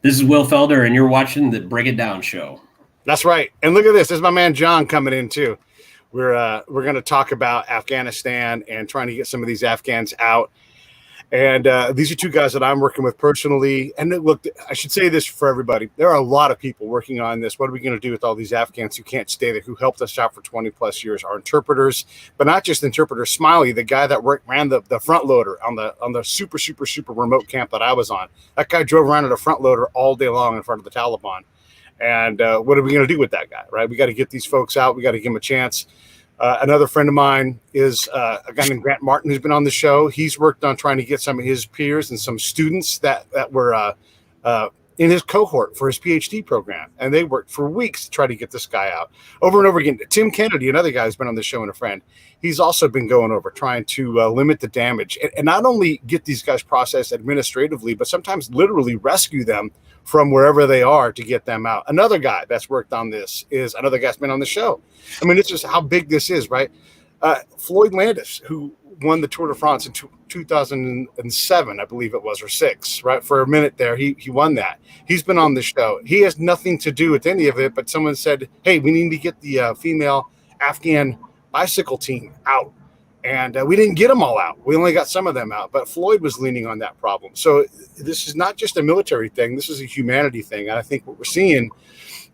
This is Will Felder, and you're watching the Break It Down show. That's right. And look at this. There's my man John coming in too. We're going to talk about Afghanistan and trying to get some of these Afghans out. And these are two guys that I'm working with personally. And look, I should say this for everybody. There are a lot of people working on this. What are we going to do with all these Afghans who can't stay there, who helped us out for 20 plus years? Our interpreters, but not just interpreters. Smiley, the guy that ran the front loader on the super remote camp that I was on. That guy drove around in a front loader all day long in front of the Taliban. And what are we going to do with that guy, right? We got to get these folks out. We got to give them a chance. Another friend of mine is a guy named Grant Martin, who's been on the show. He's worked on trying to get some of his peers and some students that were in his cohort for his PhD program. And they worked for weeks to try to get this guy out over and over again. Tim Kennedy, another guy who's been on the show and a friend, he's also been going over trying to limit the damage and not only get these guys processed administratively, but sometimes literally rescue them from wherever they are to get them out. Another guy that's worked on this is another guy's been on the show. I mean, it's just how big this is, right? Floyd Landis, who won the Tour de France in 2007, I believe it was, or 6, right? For a minute there, he won that. He's been on the show. He has nothing to do with any of it, but someone said, hey, we need to get the female Afghan bicycle team out. And we didn't get them all out. We only got some of them out. But Floyd was leaning on that problem. So this is not just a military thing. This is a humanity thing. And I think what we're seeing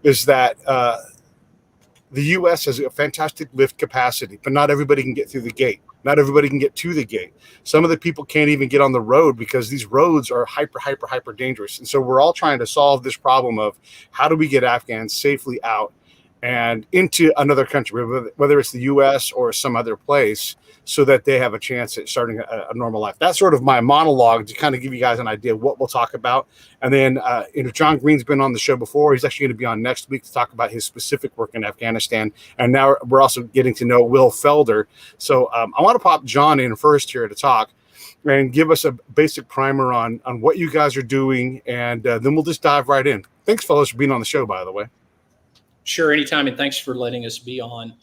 is that the U.S. has a fantastic lift capacity, but not everybody can get through the gate. Not everybody can get to the gate. Some of the people can't even get on the road because these roads are hyper dangerous. And so we're all trying to solve this problem of how do we get Afghans safely out and into another country, whether it's the U.S. or some other place, so that they have a chance at starting a normal life. That's sort of my monologue to kind of give you guys an idea of what we'll talk about. And then, John Green's been on the show before. He's actually going to be on next week to talk about his specific work in Afghanistan. And now we're also getting to know Will Felder. So I want to pop John in first here to talk and give us a basic primer on what you guys are doing. And then we'll just dive right in. Thanks, fellas, for being on the show, by the way. Sure, anytime, and thanks for letting us be on.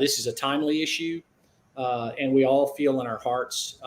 This is a timely issue, and we all feel in our hearts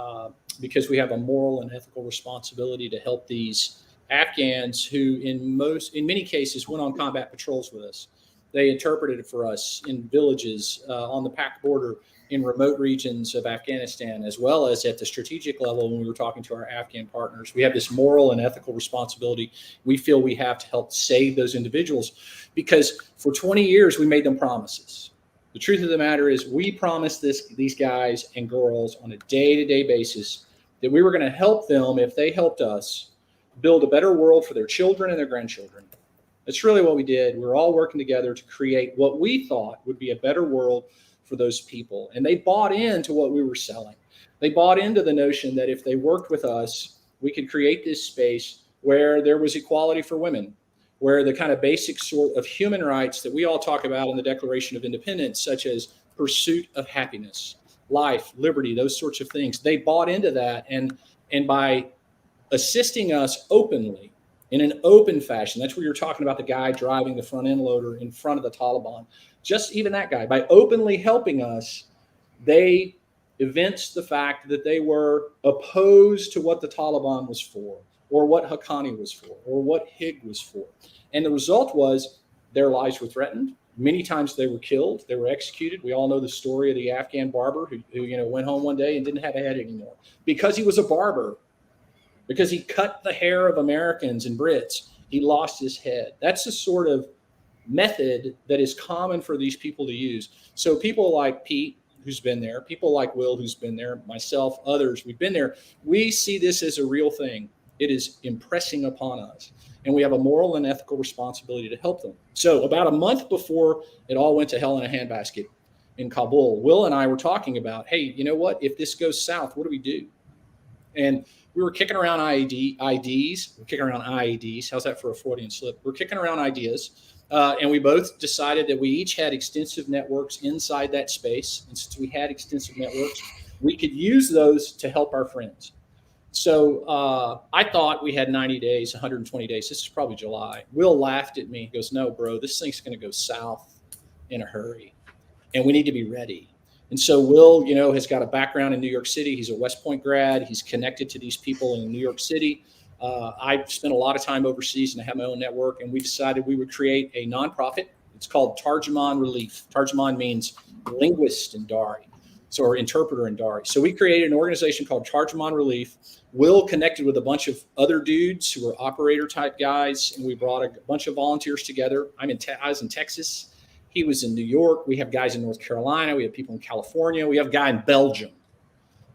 because we have a moral and ethical responsibility to help these Afghans who, in many cases, went on combat patrols with us. They interpreted for us in villages on the Pak border, in remote regions of Afghanistan, as well as at the strategic level when we were talking to our Afghan partners. We have this moral and ethical responsibility we feel we have to help save those individuals, because for 20 years we made them promises. The truth of the matter is we promised these guys and girls on a day-to-day basis that we were going to help them, if they helped us, build a better world for their children and their grandchildren. That's really what we did. We were all working together to create what we thought would be a better world for those people. And they bought into what we were selling. They bought into the notion that if they worked with us, we could create this space where there was equality for women, where the kind of basic sort of human rights that we all talk about in the Declaration of Independence, such as pursuit of happiness, life, liberty, those sorts of things, they bought into that. And by assisting us openly, in an open fashion, that's where you're talking about the guy driving the front end loader in front of the Taliban. Just even that guy, by openly helping us, they evinced the fact that they were opposed to what the Taliban was for, or what Haqqani was for, or what HIG was for. And the result was their lives were threatened. Many times they were killed. They were executed. We all know the story of the Afghan barber who went home one day and didn't have a head anymore because he was a barber, because he cut the hair of Americans and Brits. He lost his head. That's the sort of method that is common for these people to use. So people like Pete, who's been there, people like Will, who's been there, myself, others, we've been there. We see this as a real thing. It is impressing upon us. And we have a moral and ethical responsibility to help them. So about a month before it all went to hell in a handbasket in Kabul, Will and I were talking about, hey, you know what? If this goes south, what do we do? And we were kicking around IDs. We're kicking around IEDs. How's that for a Freudian slip? We're kicking around ideas. And we both decided that we each had extensive networks inside that space. And since we had extensive networks, we could use those to help our friends. So I thought we had 90 days, 120 days. This is probably July. Will laughed at me. He goes, no, bro, this thing's going to go south in a hurry. And we need to be ready. And so Will, has got a background in New York City. He's a West Point grad. He's connected to these people in New York City. I spent a lot of time overseas and I have my own network, and we decided we would create a nonprofit. It's called Tarjoman Relief. Tarjoman means linguist in Dari, or interpreter in Dari. So we created an organization called Tarjoman Relief. Will connected with a bunch of other dudes who were operator type guys, and we brought a bunch of volunteers together. I was in Texas. He was in New York. We have guys in North Carolina. We have people in California. We have a guy in Belgium,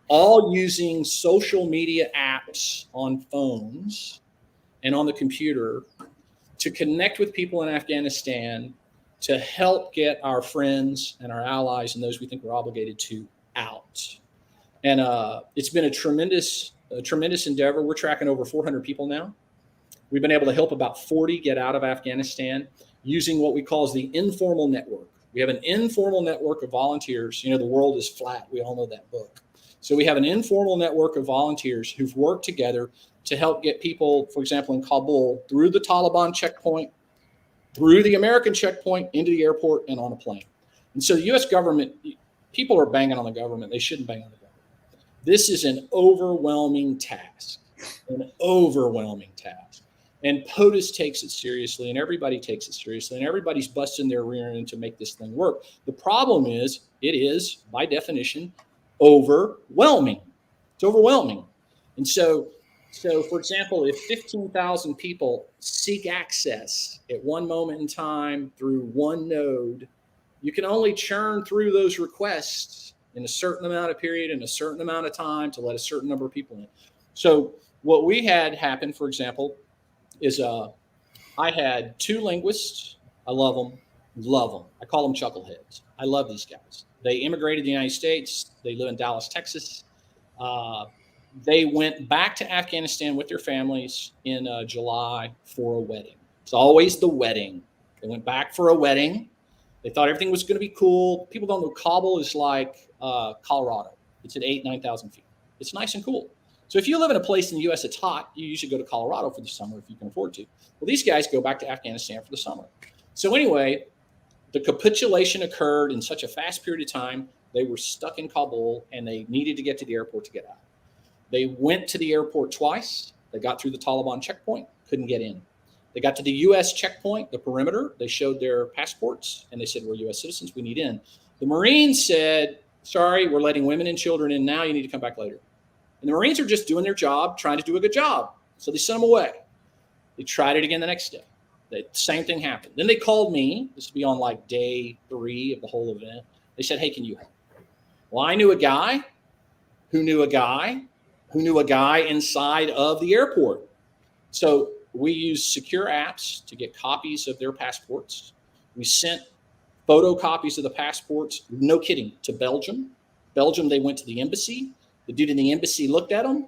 all using social media apps on phones and on the computer to connect with people in Afghanistan, to help get our friends and our allies and those we think we're obligated to out. And it's been a tremendous endeavor. We're tracking over 400 people now. We've been able to help about 40 get out of Afghanistan using what we call the informal network. We have an informal network of volunteers. The world is flat. We all know that book. So we have an informal network of volunteers who've worked together to help get people, for example, in Kabul, through the Taliban checkpoint, through the American checkpoint, into the airport, and on a plane. And so the U.S. government, people are banging on the government. They shouldn't bang on the government. This is an overwhelming task, And POTUS takes it seriously, and everybody takes it seriously, and everybody's busting their rear end to make this thing work. The problem is, it is, by definition, overwhelming. It's overwhelming. And so for example, if 15,000 people seek access at one moment in time through one node, you can only churn through those requests in a certain amount of period, in a certain amount of time, to let a certain number of people in. So what we had happen, for example, is I had 2 linguists. I love them. I call them chuckleheads. I love these guys. They immigrated to the United States. They live in Dallas, Texas. They went back to Afghanistan with their families in July for a wedding. It's always the wedding. They went back for a wedding. They thought everything was going to be cool. People don't know Kabul is like Colorado. It's at 8,000, 9,000 feet. It's nice and cool. So if you live in a place in the U.S. that's hot, you usually go to Colorado for the summer if you can afford to. Well, these guys go back to Afghanistan for the summer. So anyway, the capitulation occurred in such a fast period of time. They were stuck in Kabul, and they needed to get to the airport to get out. They went to the airport twice. They got through the Taliban checkpoint, couldn't get in. They got to the U.S. checkpoint, the perimeter. They showed their passports, and they said, we're U.S. citizens. We need in. The Marines said, sorry, we're letting women and children in now. You need to come back later. And the Marines are just doing their job, trying to do a good job. So they sent them away. They tried it again the next day. The same thing happened. Then they called me. This would be on like day 3 of the whole event. They said, hey, can you help? Well, I knew a guy who knew a guy who knew a guy inside of the airport. So we used secure apps to get copies of their passports. We sent photocopies of the passports, no kidding, to Belgium. Belgium, they went to the embassy. The dude in the embassy looked at them.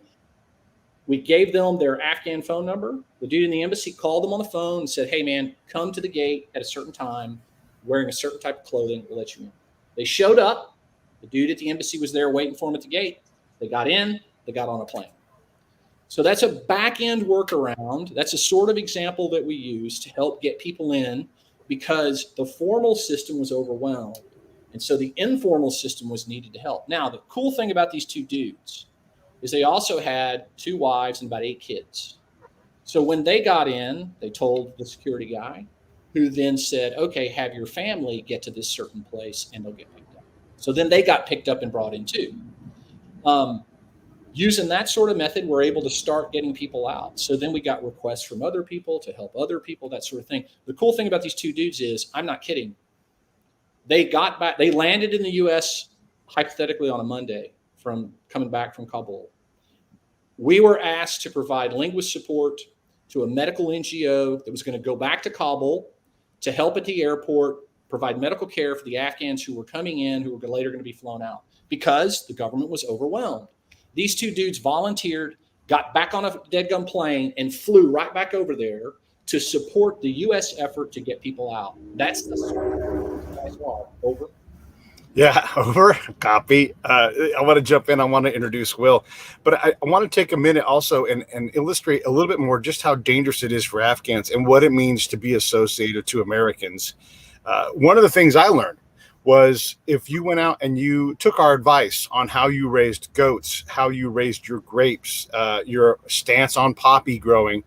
We gave them their Afghan phone number. The dude in the embassy called them on the phone and said, hey, man, come to the gate at a certain time, wearing a certain type of clothing. We'll let you in. They showed up. The dude at the embassy was there waiting for them at the gate. They got in. They got on a plane. So that's a back-end workaround. That's a sort of example that we use to help get people in, because the formal system was overwhelmed. And so the informal system was needed to help. Now, the cool thing about these 2 dudes is they also had 2 wives and about 8 kids. So when they got in, they told the security guy, who then said, okay, have your family get to this certain place and they'll get picked up. So then they got picked up and brought in too. Using that sort of method, we're able to start getting people out. So then we got requests from other people to help other people, that sort of thing. The cool thing about these 2 dudes is, I'm not kidding, they got back, they landed in the U.S. hypothetically on a Monday from coming back from Kabul. We were asked to provide linguist support to a medical NGO that was going to go back to Kabul to help at the airport, provide medical care for the Afghans who were coming in, who were later going to be flown out, because the government was overwhelmed. These 2 dudes volunteered, got back on a deadgum plane, and flew right back over there to support the U.S. effort to get people out. That's the story. Over. Yeah, over. Copy. I want to jump in. I want to introduce Will, but I want to take a minute also and illustrate a little bit more just how dangerous it is for Afghans and what it means to be associated to Americans. One of the things I learned was if you went out and you took our advice on how you raised goats, how you raised your grapes, your stance on poppy growing,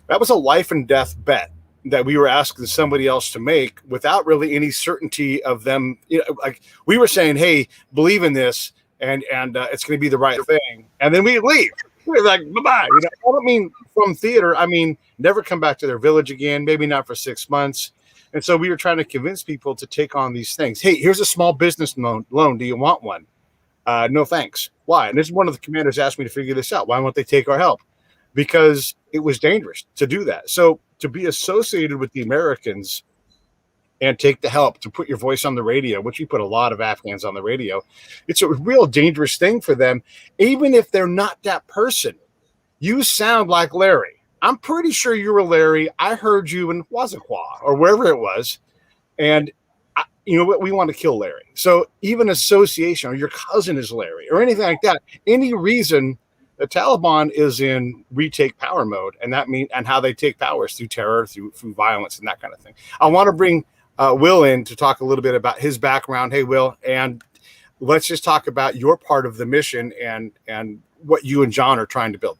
that was a life and death bet that we were asking somebody else to make without really any certainty of them. Like we were saying, hey, believe in this, and it's going to be the right thing. And then we leave. We're like, bye-bye. I don't mean from theater. I mean, never come back to their village again, maybe not for 6 months. And so we were trying to convince people to take on these things. Hey, here's a small business loan. Do you want one? No, thanks. Why? And this is one of the commanders asked me to figure this out. Why won't they take our help? Because it was dangerous to do that. So to be associated with the Americans and take the help to put your voice on the radio, which we put a lot of Afghans on the radio, it's a real dangerous thing for them. Even if they're not that person, you sound like Larry. I'm pretty sure you were Larry. I heard you in Wazakwa or wherever it was. And you know what? We want to kill Larry. So even association, or your cousin is Larry or anything like that, any reason, the Taliban is in retake power mode, and that means, and how they take power is through terror, through violence, and that kind of thing. I want to bring Will in to talk a little bit about his background. Hey, Will, and let's just talk about your part of the mission and what you and John are trying to build.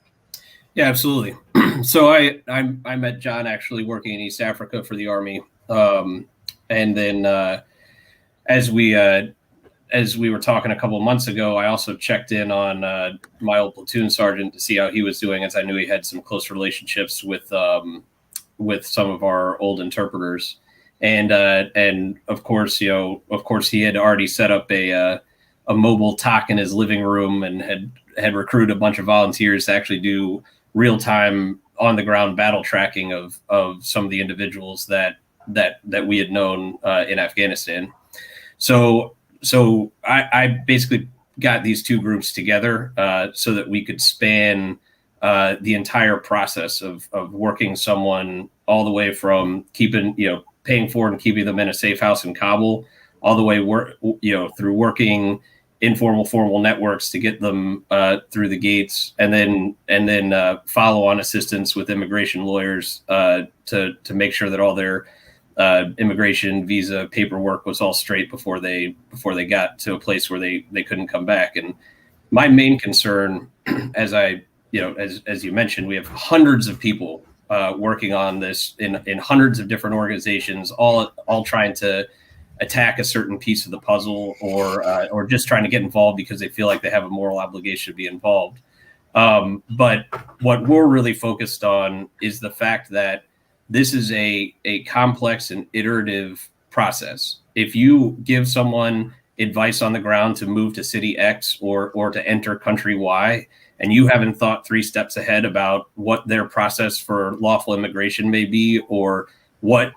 Yeah, absolutely. So I met John actually working in East Africa for the Army, and then as we were talking a couple of months ago, I also checked in on my old platoon sergeant to see how he was doing, as I knew he had some close relationships with some of our old interpreters, and of course he had already set up a mobile talk in his living room and had recruited a bunch of volunteers to actually do real time on the ground battle tracking of some of the individuals that we had known in Afghanistan. So I basically got these two groups together so that we could span the entire process of working someone all the way from paying for and keeping them in a safe house in Kabul, all the way through working informal, formal networks to get them through the gates, and then follow-on assistance with immigration lawyers to make sure that all their immigration visa paperwork was all straight before they got to a place where they couldn't come back. And my main concern, as you mentioned, we have hundreds of people working on this in hundreds of different organizations, all trying to attack a certain piece of the puzzle or just trying to get involved because they feel like they have a moral obligation to be involved. But what we're really focused on is the fact that this is a complex and iterative process. If you give someone advice on the ground to move to city X or to enter country Y, and you haven't thought 3 steps ahead about what their process for lawful immigration may be, or what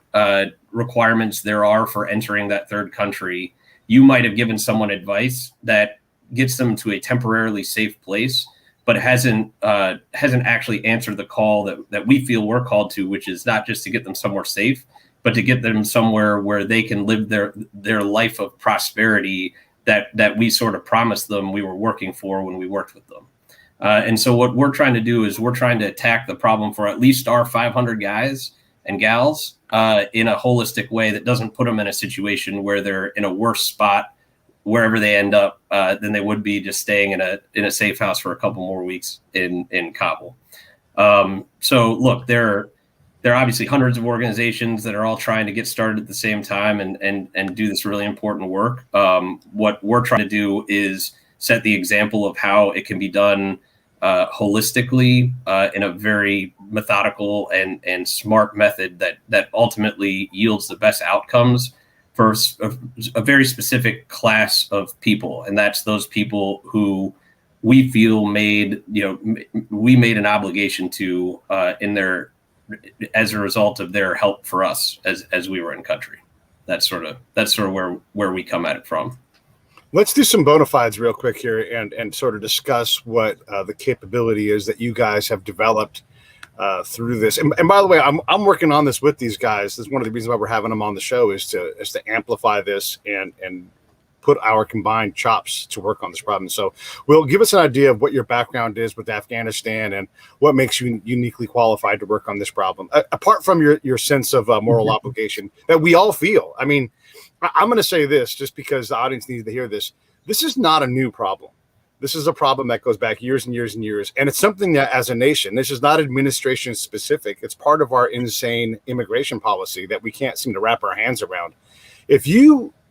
requirements there are for entering that third country, you might have given someone advice that gets them to a temporarily safe place, but hasn't actually answered the call that we feel we're called to, which is not just to get them somewhere safe, but to get them somewhere where they can live their life of prosperity that we sort of promised them we were working for when we worked with them. And so what we're trying to do is we're trying to attack the problem for at least our 500 guys and gals in a holistic way that doesn't put them in a situation where they're in a worse spot wherever they end up than they would be just staying in a safe house for a couple more weeks in Kabul. So look, there are obviously hundreds of organizations that are all trying to get started at the same time and do this really important work. What we're trying to do is set the example of how it can be done holistically in a very methodical and smart method that ultimately yields the best outcomes for a very specific class of people. And that's those people who we feel we made an obligation to as a result of their help for us as we were in country. That's sort of where we come at it from. Let's do some bona fides real quick here and sort of discuss what the capability is that you guys have developed through this. And by the way, I'm working on this with these guys. This is one of the reasons why we're having them on the show is to amplify this and put our combined chops to work on this problem. So, Will, give us an idea of what your background is with Afghanistan and what makes you uniquely qualified to work on this problem, apart from your sense of moral obligation that we all feel. I mean, I'm going to say this just because the audience needs to hear this. This is not a new problem. This is a problem that goes back years and years and years. And it's something that as a nation, this is not administration specific. It's part of our insane immigration policy that we can't seem to wrap our hands around.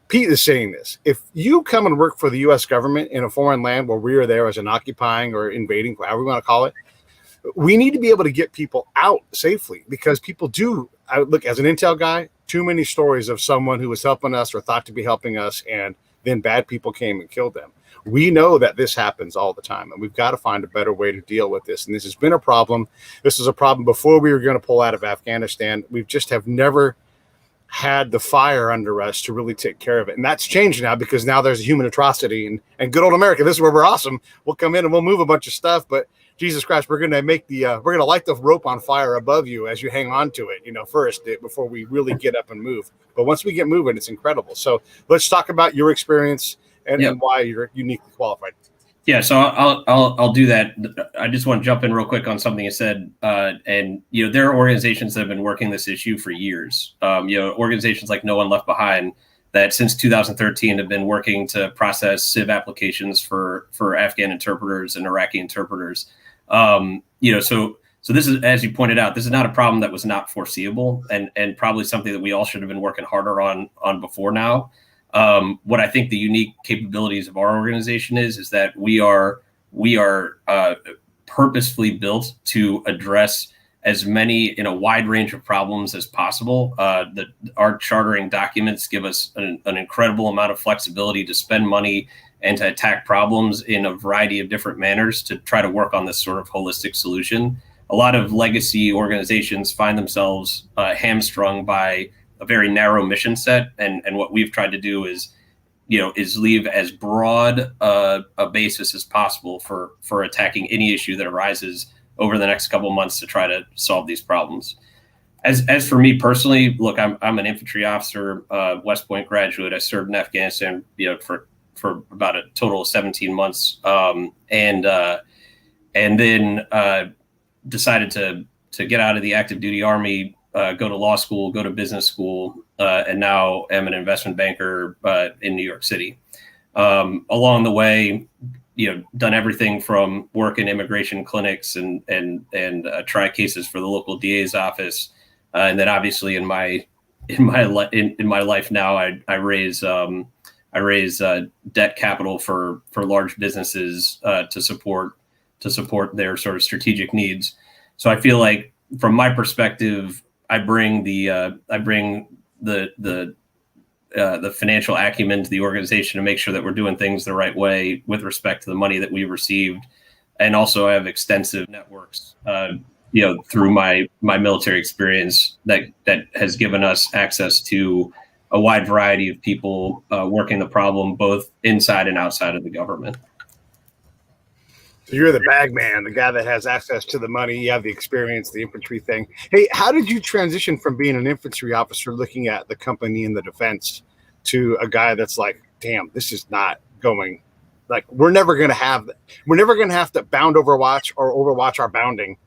Pete is saying this, if you come and work for the U.S. government in a foreign land where we are there as an occupying or invading, however we want to call it, we need to be able to get people out safely, because people do. I look, as an intel guy, too many stories of someone who was helping us or thought to be helping us, and then bad people came and killed them. We know that this happens all the time, and we've got to find a better way to deal with this. And this has been a problem. This was a problem before we were going to pull out of Afghanistan. We just have never had the fire under us to really take care of it. And that's changed now, because now there's a human atrocity, and good old America. This is where we're awesome. We'll come in and we'll move a bunch of stuff, but Jesus Christ, we're going to we're going to light the rope on fire above you as you hang on to it, first before we really get up and move. But once we get moving, it's incredible. So let's talk about your experience and why you're uniquely qualified. Yeah, so I'll do that. I just want to jump in real quick on something you said. And there are organizations that have been working this issue for years. Organizations like No One Left Behind that since 2013 have been working to process civ applications for Afghan interpreters and Iraqi interpreters. So this is, as you pointed out, this is not a problem that was not foreseeable, and probably something that we all should have been working harder on before now. What I think the unique capabilities of our organization is that we are purposefully built to address as many in a wide range of problems as possible. Our chartering documents give us an incredible amount of flexibility to spend money and to attack problems in a variety of different manners to try to work on this sort of holistic solution. A lot of legacy organizations find themselves hamstrung by a very narrow mission set, and what we've tried to do is leave as broad a basis as possible for attacking any issue that arises over the next couple of months to try to solve these problems. As for me personally, look, I'm an infantry officer, West Point graduate. I served in Afghanistan, for about a total of 17 months, and then decided to get out of the active duty Army, go to law school, go to business school, and now am an investment banker in New York City. Along the way, done everything from work in immigration clinics and try cases for the local DA's office, and then obviously in my life now, I raise debt capital for large businesses to support their sort of strategic needs. So I feel like, from my perspective, I bring the financial acumen to the organization to make sure that we're doing things the right way with respect to the money that we received, and also I have extensive networks, through my military experience that has given us access to a wide variety of people working the problem both inside and outside of the government. So you're the bag man, the guy that has access to the money. You have the experience, the infantry thing. Hey, how did you transition from being an infantry officer looking at the company and the defense to a guy that's like, damn, this is not going, like, we're never going to have to bound Overwatch or Overwatch our bounding.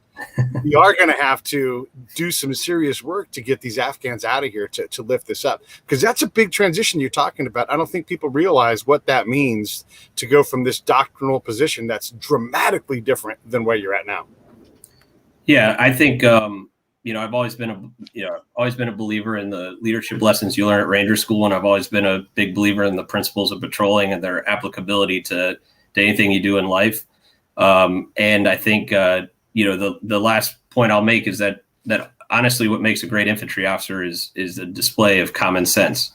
We are going to have to do some serious work to get these Afghans out of here to lift this up, because that's a big transition you're talking about. I don't think people realize what that means to go from this doctrinal position that's dramatically different than where you're at now. Yeah, I think I've always been a believer in the leadership lessons you learn at Ranger School, and I've always been a big believer in the principles of patrolling and their applicability to anything you do in life. And I think the last point I'll make is that honestly, what makes a great infantry officer is a display of common sense,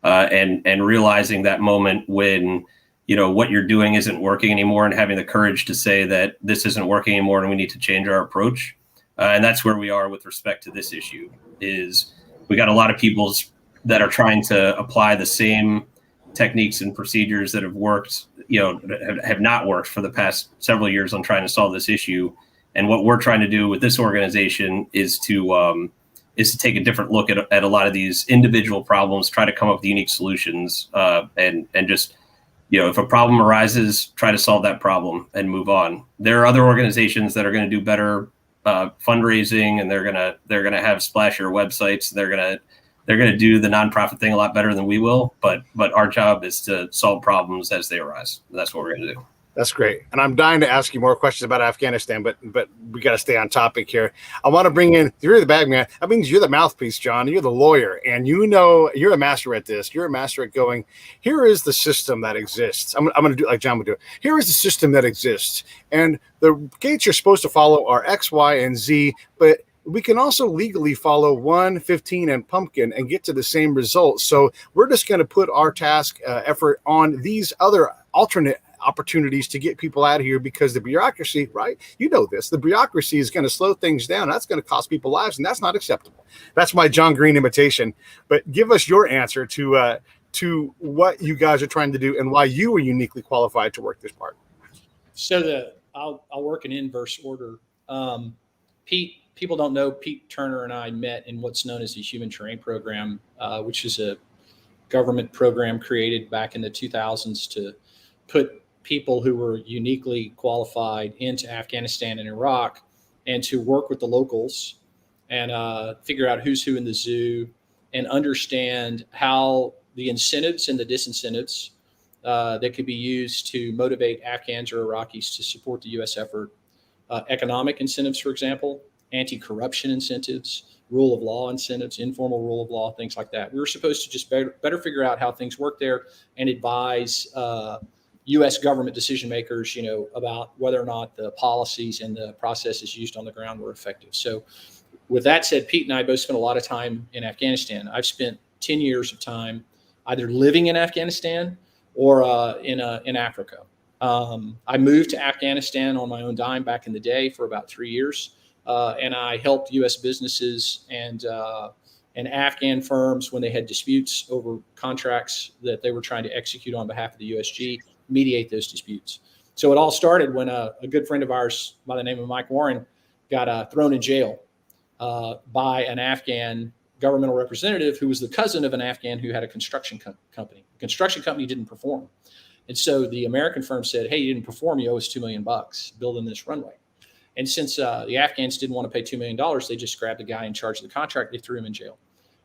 and realizing that moment when what you're doing isn't working anymore, and having the courage to say that this isn't working anymore and we need to change our approach. And that's where we are with respect to this issue. Is we got a lot of people that are trying to apply the same techniques and procedures that have worked, have not worked for the past several years on trying to solve this issue. And what we're trying to do with this organization is to take a different look at a lot of these individual problems, try to come up with unique solutions, and just if a problem arises, try to solve that problem and move on. There are other organizations that are going to do better fundraising, and they're gonna have splashier websites. They're gonna do the nonprofit thing a lot better than we will. But our job is to solve problems as they arise. That's what we're gonna do. That's great. And I'm dying to ask you more questions about Afghanistan, but we got to stay on topic here. I want to bring in, you're the bag man. That means you're the mouthpiece, John. You're the lawyer, and you're a master at this. You're a master at going, here is the system that exists. I'm going to do like John would do. Here is the system that exists. And the gates you're supposed to follow are X, Y, and Z, but we can also legally follow 1, 15, and pumpkin and get to the same result. So we're just going to put our task effort on these other alternate opportunities to get people out of here, because the bureaucracy, right? You know this, the bureaucracy is going to slow things down. That's going to cost people lives, and that's not acceptable. That's my John Green imitation. But give us your answer to what you guys are trying to do and why you are uniquely qualified to work this part. So I'll work in inverse order. Pete, people don't know, Pete Turner and I met in what's known as the Human Terrain Program, which is a government program created back in the 2000s to put people who were uniquely qualified into Afghanistan and Iraq, and to work with the locals and figure out who's who in the zoo, and understand how the incentives and the disincentives that could be used to motivate Afghans or Iraqis to support the U.S. effort. Economic incentives, for example, anti-corruption incentives, rule of law incentives, informal rule of law, things like that. We were supposed to just better figure out how things work there and advise U.S. government decision makers, about whether or not the policies and the processes used on the ground were effective. So with that said, Pete and I both spent a lot of time in Afghanistan. I've spent 10 years of time either living in Afghanistan or in Africa. I moved to Afghanistan on my own dime back in the day for about 3 years. And I helped U.S. businesses and Afghan firms when they had disputes over contracts that they were trying to execute on behalf of the USG, mediate those disputes. So it all started when a good friend of ours by the name of Mike Warren got thrown in jail by an Afghan governmental representative who was the cousin of an Afghan who had a construction company. The construction company didn't perform. And so the American firm said, hey, you didn't perform, you owe us $2 million building this runway. And since the Afghans didn't want to pay $2 million, they just grabbed the guy in charge of the contract. They threw him in jail.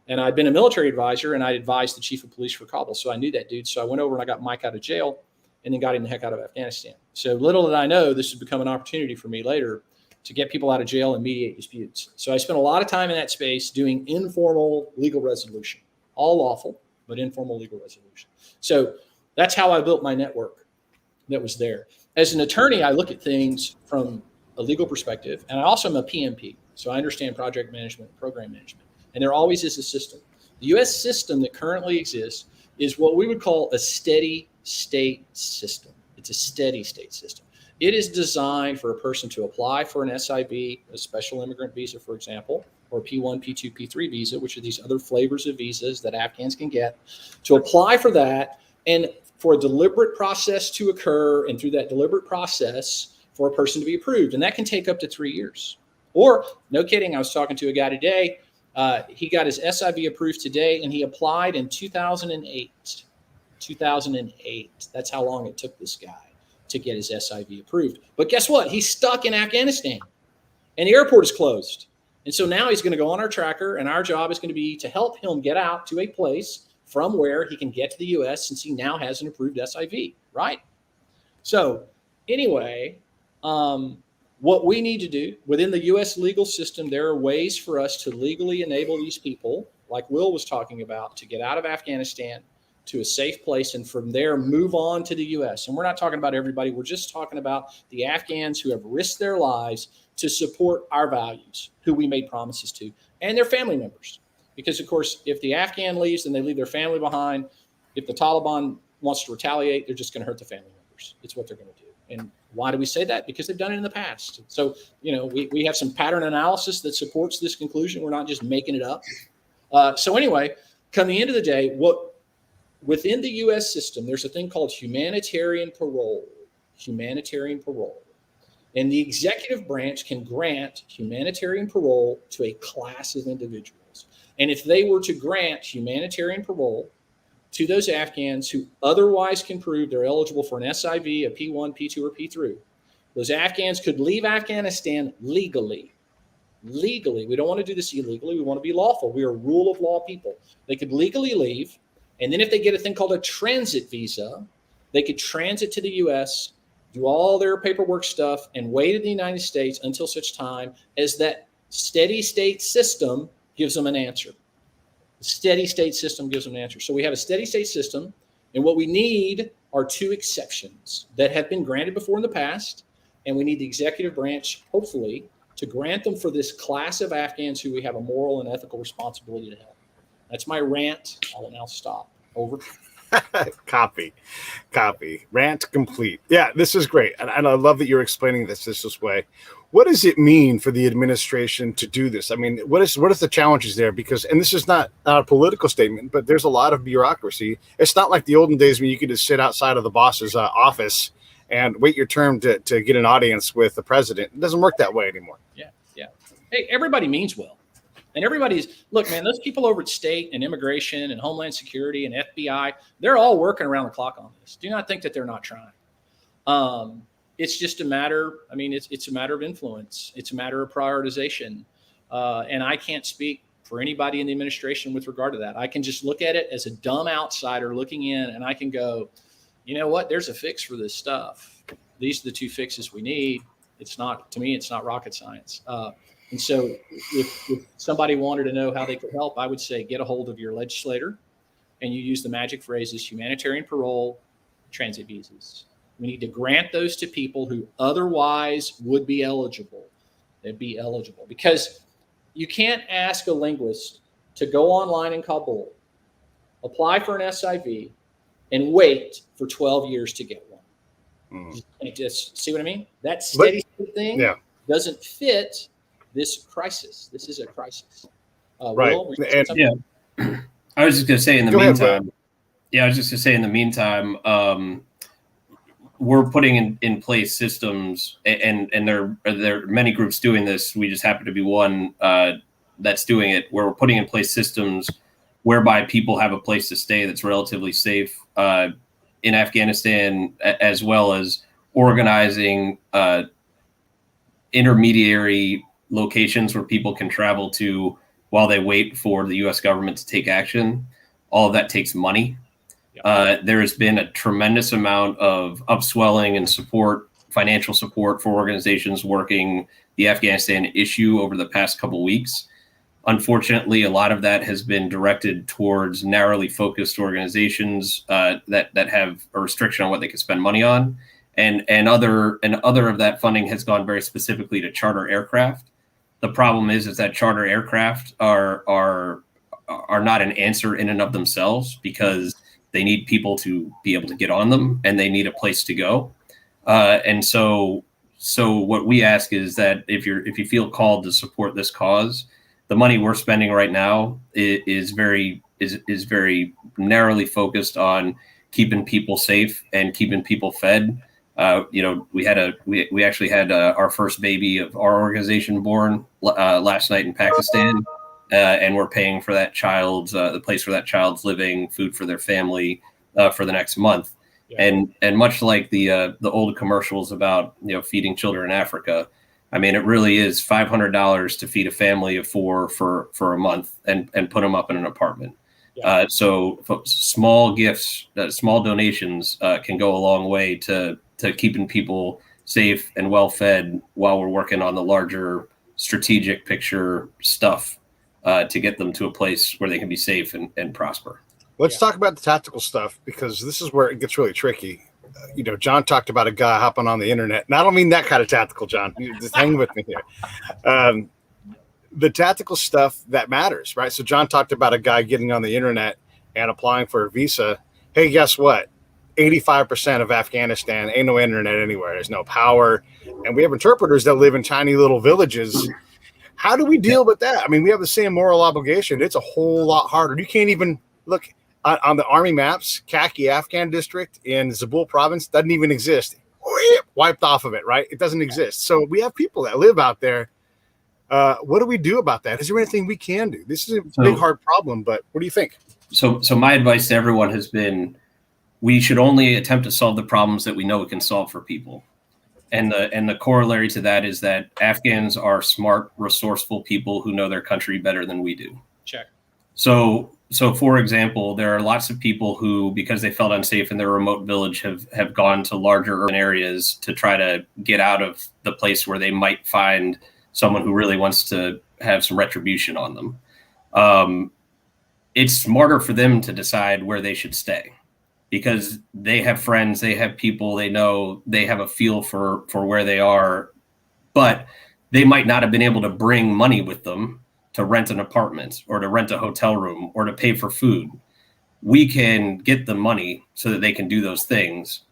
And I'd been a military advisor, and I advised the chief of police for Kabul. So I knew that dude. So I went over and I got Mike out of jail and then got him the heck out of Afghanistan. So little did I know this would become an opportunity for me later to get people out of jail and mediate disputes. So I spent a lot of time in that space doing informal legal resolution, all lawful, but informal legal resolution. So that's how I built my network that was there. As an attorney, I look at things from a legal perspective, and I also am a PMP. So I understand project management, program management, and there always is a system. The U.S. system that currently exists is what we would call a steady state system. It's a steady state system. It is designed for a person to apply for an SIV, a special immigrant visa, for example, or P1, P2, P3 visa, which are these other flavors of visas that Afghans can get, to apply for that and for a deliberate process to occur, and through that deliberate process for a person to be approved. And that can take up to 3 years. Or, no kidding, I was talking to a guy today. He got his SIV approved today, and he applied in 2008. 2008. That's how long it took this guy to get his SIV approved. But guess what? He's stuck in Afghanistan, and the airport is closed. And so now he's going to go on our tracker, and our job is going to be to help him get out to a place from where he can get to the U.S. since he now has an approved SIV, right? So anyway, what we need to do within the U.S. legal system, there are ways for us to legally enable these people, like Will was talking about, to get out of Afghanistan to a safe place, and from there move on to the U.S. And we're not talking about everybody. We're just talking about the Afghans who have risked their lives to support our values, who we made promises to, and their family members. Because, of course, if the Afghan leaves, then they leave their family behind. If the Taliban wants to retaliate, they're just going to hurt the family members. It's what they're going to do. And why do we say that? Because they've done it in the past. So, we have some pattern analysis that supports this conclusion. We're not just making it up. So anyway, come the end of the day, within the U.S. system, there's a thing called humanitarian parole. Humanitarian parole. And the executive branch can grant humanitarian parole to a class of individuals. And if they were to grant humanitarian parole to those Afghans who otherwise can prove they're eligible for an SIV, a P1, P2, or P3. Those Afghans could leave Afghanistan legally. Legally. We don't want to do this illegally. We want to be lawful. We are rule of law people. They could legally leave. And then if they get a thing called a transit visa, they could transit to the U.S., do all their paperwork stuff, and wait in the United States until such time as that steady state system gives them an answer. The steady state system gives them an answer. So we have a steady state system, and what we need are 2 exceptions that have been granted before in the past, and we need the executive branch, hopefully, to grant them for this class of Afghans who we have a moral and ethical responsibility to help. That's my rant. I will now stop. Over. Copy. Rant complete. Yeah, this is great. And I love that you're explaining this way. What does it mean for the administration to do this? I mean, what is the challenges there? Because, and this is not a political statement, but there's a lot of bureaucracy. It's not like the olden days when you could just sit outside of the boss's office and wait your turn to get an audience with the president. It doesn't work that way anymore. Yeah. Hey, everybody means well. And look, man, those people over at state and immigration and Homeland Security and FBI, they're all working around the clock on this. Do not think that they're not trying. It's just a matter, it's a matter of influence. It's a matter of prioritization. And I can't speak for anybody in the administration with regard to that. I can just look at it as a dumb outsider looking in, and I can go, you know what, there's a fix for this stuff. These are the 2 fixes we need. To me, it's not rocket science. And so if somebody wanted to know how they could help, I would say get a hold of your legislator, and you use the magic phrases: humanitarian parole, transit visas. We need to grant those to people who otherwise would be eligible. They'd be eligible, because you can't ask a linguist to go online in Kabul, apply for an SIV, and wait for 12 years to get one. Just see what I mean? That steady state thing doesn't fit this crisis. This is a crisis. Right. I was just going to say in the meantime, we're putting in place systems, and there are many groups doing this. We just happen to be one that's doing it, where we're putting in place systems whereby people have a place to stay that's relatively safe in Afghanistan, as well as organizing intermediary locations where people can travel to while they wait for the U.S. government to take action. All of that takes money. There has been a tremendous amount of upswelling and support, financial support for organizations working the Afghanistan issue over the past couple of weeks. Unfortunately, a lot of that has been directed towards narrowly focused organizations that have a restriction on what they can spend money on, and other of that funding has gone very specifically to charter aircraft. The problem is that charter aircraft are not an answer in and of themselves, because they need people to be able to get on them, and they need a place to go. And so what we ask is that if you feel called to support this cause, the money we're spending right now is very narrowly focused on keeping people safe and keeping people fed. We actually had our first baby of our organization born last night in Pakistan, and we're paying for that child's the place where that child's living, food for their family for the next month. And much like the old commercials about feeding children in Africa, it really is $500 to feed a family of 4 for a month and put them up in an apartment. So small gifts, small donations can go a long way to keeping people safe and well fed while we're working on the larger strategic picture stuff to get them to a place where they can be safe and prosper. Let's talk about the tactical stuff, because this is where it gets really tricky. John talked about a guy hopping on the internet, and I don't mean that kind of tactical, John. You just hang with me here. The tactical stuff that matters, right? So John talked about a guy getting on the internet and applying for a visa. Hey, guess what? 85% of Afghanistan ain't no internet anywhere. There's no power. And we have interpreters that live in tiny little villages. How do we deal with that? We have the same moral obligation. It's a whole lot harder. You can't even look on the army maps. Kaki Afghan district in Zabul province doesn't even exist. Wiped off of it, right? It doesn't exist. So we have people that live out there. What do we do about that? Is there anything we can do? This is a big, hard problem, but what do you think? So my advice to everyone has been, we should only attempt to solve the problems that we know we can solve for people. And the corollary to that is that Afghans are smart, resourceful people who know their country better than we do. Check. So for example, there are lots of people who, because they felt unsafe in their remote village, have gone to larger urban areas to try to get out of the place where they might find someone who really wants to have some retribution on them. It's smarter for them to decide where they should stay, because they have friends, they have people they know, they have a feel for where they are, but they might not have been able to bring money with them to rent an apartment or to rent a hotel room or to pay for food. We can get them money so that they can do those things.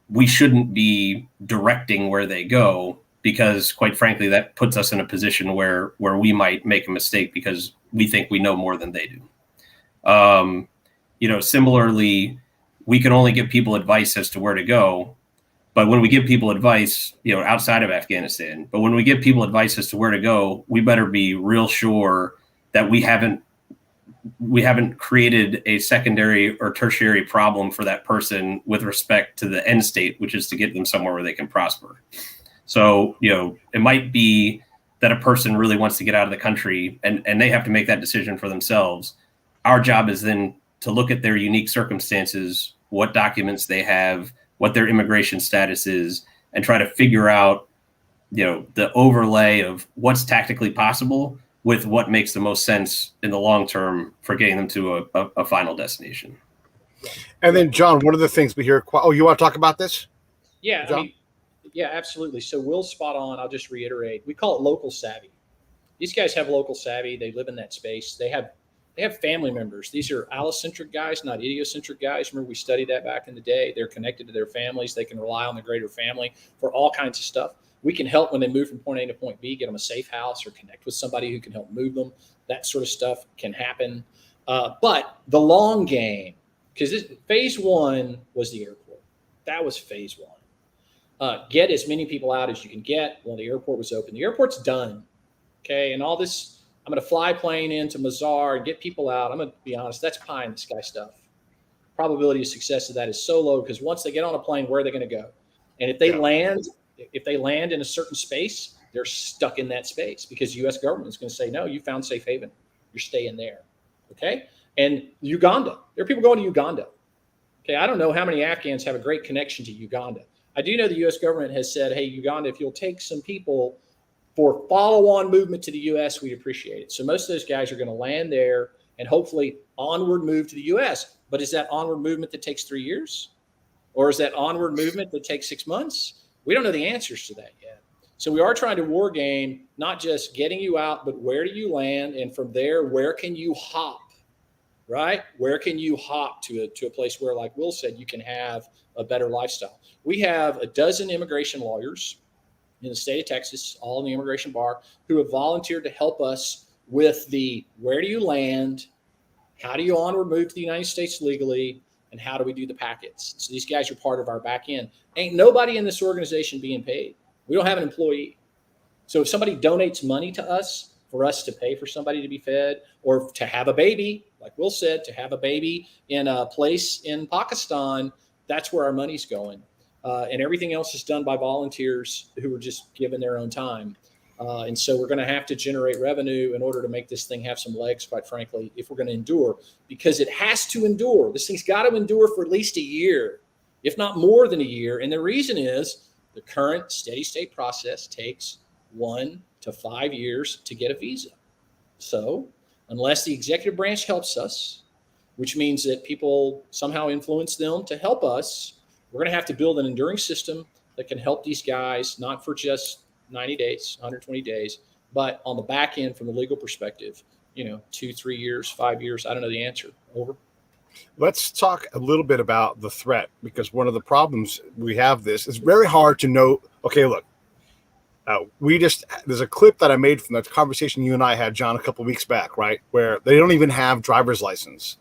We shouldn't be directing where they go, because quite frankly, that puts us in a position where we might make a mistake because we think we know more than they do. Similarly, we can only give people advice as to where to go. But when we give people advice, outside of Afghanistan, but when we give people advice as to where to go, we better be real sure that we haven't created a secondary or tertiary problem for that person with respect to the end state, which is to get them somewhere where they can prosper. So, it might be that a person really wants to get out of the country and they have to make that decision for themselves. Our job is then to look at their unique circumstances, what documents they have, what their immigration status is, and try to figure out, the overlay of what's tactically possible with what makes the most sense in the long term for getting them to a final destination. And then, John, one of the things we hear, you want to talk about this? Yeah, John? Yeah, absolutely. So Will's spot on. I'll just reiterate. We call it local savvy. These guys have local savvy. They live in that space. They have family members. These are allocentric guys, not idiocentric guys. Remember, we studied that back in the day. They're connected to their families. They can rely on the greater family for all kinds of stuff. We can help when they move from point A to point B, get them a safe house or connect with somebody who can help move them. That sort of stuff can happen. But the long game, because phase one was the airport. That was phase one. Get as many people out as you can get while the airport was open. The airport's done. Okay. And all this, I'm going to fly plane into Mazar and get people out. I'm going to be honest, that's pie in the sky stuff. Probability of success of that is so low, because once they get on a plane, where are they going to go? And if they land in a certain space, they're stuck in that space, because the U.S. government is going to say, no, you found safe haven. You're staying there. Okay. And Uganda, there are people going to Uganda. Okay. I don't know how many Afghans have a great connection to Uganda. I do know the U.S. government has said, hey, Uganda, if you'll take some people for follow-on movement to the U.S., we'd appreciate it. So most of those guys are going to land there and hopefully onward move to the U.S. But is that onward movement that takes 3 years? Or is that onward movement that takes 6 months? We don't know the answers to that yet. So we are trying to war game, not just getting you out, but where do you land? And from there, where can you hop, right? Where can you hop to a place where, like Will said, you can have a better lifestyle? We have a dozen immigration lawyers in the state of Texas, all in the immigration bar, who have volunteered to help us with the where do you land, how do you onward move to the United States legally, and how do we do the packets? So these guys are part of our back end. Ain't nobody in this organization being paid. We don't have an employee. So if somebody donates money to us for us to pay for somebody to be fed, or to have a baby, like Will said, to have a baby in a place in Pakistan, that's where our money's going. And everything else is done by volunteers who are just given their own time. And so we're going to have to generate revenue in order to make this thing have some legs, quite frankly, if we're going to endure, because it has to endure. This thing's got to endure for at least a year, if not more than a year. And the reason is the current steady state process takes 1 to 5 years to get a visa. So unless the executive branch helps us, which means that people somehow influence them to help us, we're going to have to build an enduring system that can help these guys, not for just 90 days, 120 days, but on the back end from the legal perspective, 2, 3 years, 5 years. I don't know the answer. Over. Let's talk a little bit about the threat, because one of the problems we have this is very hard to know. Okay, look, there's a clip that I made from the conversation you and I had, John, a couple of weeks back, right? Where they don't even have driver's licenses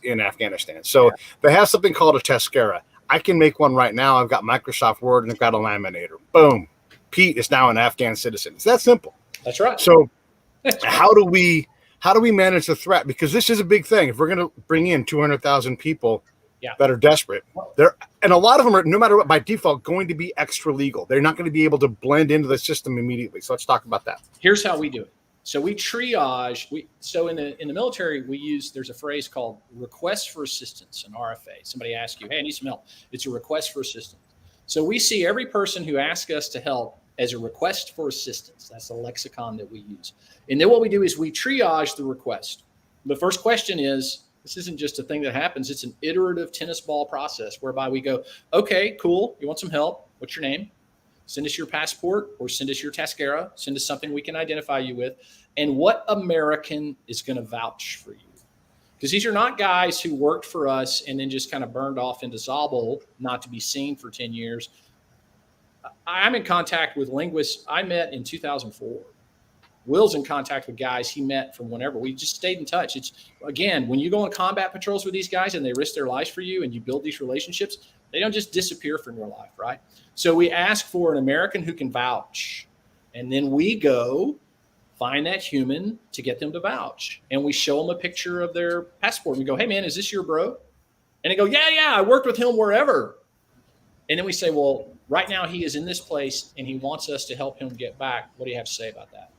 in Afghanistan. So they have something called a Tezkera. I can make one right now. I've got Microsoft Word and I've got a laminator. Boom. Pete is now an Afghan citizen. It's that simple. That's right. So how do we how do we manage the threat? Because this is a big thing. If we're going to bring in 200,000 people that are desperate, and a lot of them are, no matter what, by default, going to be extra legal. They're not going to be able to blend into the system immediately. So let's talk about that. Here's how we do it. So we triage. So in the military, there's a phrase called request for assistance, an RFA. Somebody asks you, hey, I need some help. It's a request for assistance. So we see every person who asks us to help as a request for assistance. That's the lexicon that we use. And then what we do is we triage the request. The first question is, this isn't just a thing that happens. It's an iterative tennis ball process whereby we go, okay, cool. You want some help? What's your name? Send us your passport or send us your Tascara. Send us something we can identify you with. And what American is going to vouch for you? Because these are not guys who worked for us and then just kind of burned off into Zabul, not to be seen for 10 years. I'm in contact with linguists I met in 2004. Will's in contact with guys he met from whenever. We just stayed in touch. It's, again, when you go on combat patrols with these guys and they risk their lives for you and you build these relationships, they don't just disappear from your life, right? So we ask for an American who can vouch. And then we go find that human to get them to vouch. And we show them a picture of their passport. And we go, hey, man, is this your bro? And they go, yeah, I worked with him wherever. And then we say, well, right now he is in this place and he wants us to help him get back. What do you have to say about that?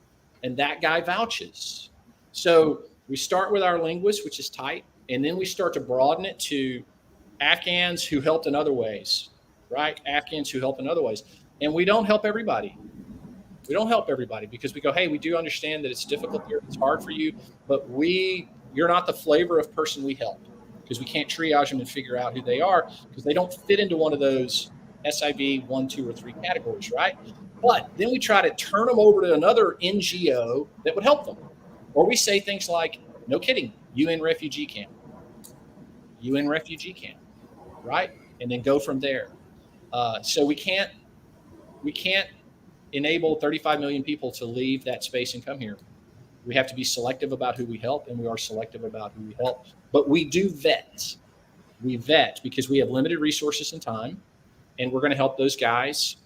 And that guy vouches. So we start with our linguist, which is tight. And then we start to broaden it to Afghans who helped in other ways, right? Afghans who help in other ways. And we don't help everybody. We don't help everybody because we go, hey, we do understand that it's difficult here. It's hard for you, but you're not the flavor of person we help because we can't triage them and figure out who they are because they don't fit into one of those SIV 1, 2, or 3 categories, right? But then we try to turn them over to another NGO that would help them. Or we say things like, no kidding, UN refugee camp, right? And then go from there. So we can't enable 35 million people to leave that space and come here. We have to be selective about who we help, and we are selective about who we help. But we do vet. We vet because we have limited resources and time, and we're going to help those guys.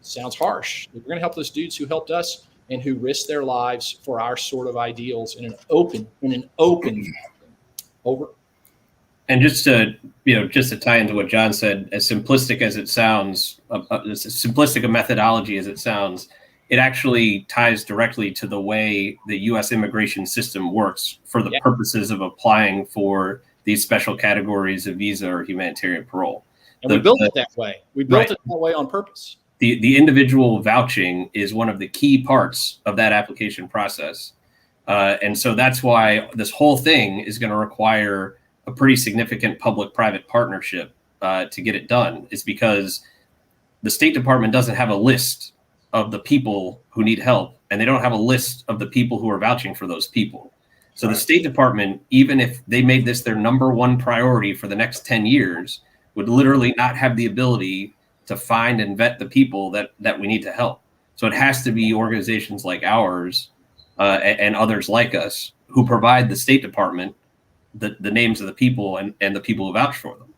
Sounds harsh. We're going to help those dudes who helped us and who risked their lives for our sort of ideals in an open over. And just to tie into what John said, as simplistic as it sounds, as simplistic a methodology as it sounds, it actually ties directly to the way the U.S. immigration system works for the purposes of applying for these special categories of visa or humanitarian parole. And we built it that way. We built it that way on purpose. The individual vouching is one of the key parts of that application process. And so that's why this whole thing is going to require a pretty significant public-private partnership to get it done, is because the State Department doesn't have a list of the people who need help, and they don't have a list of the people who are vouching for those people. So the State Department, even if they made this their number one priority for the next 10 years, would literally not have the ability to find and vet the people that we need to help. So it has to be organizations like ours and others like us who provide the State Department the names of the people and the people who vouch for them.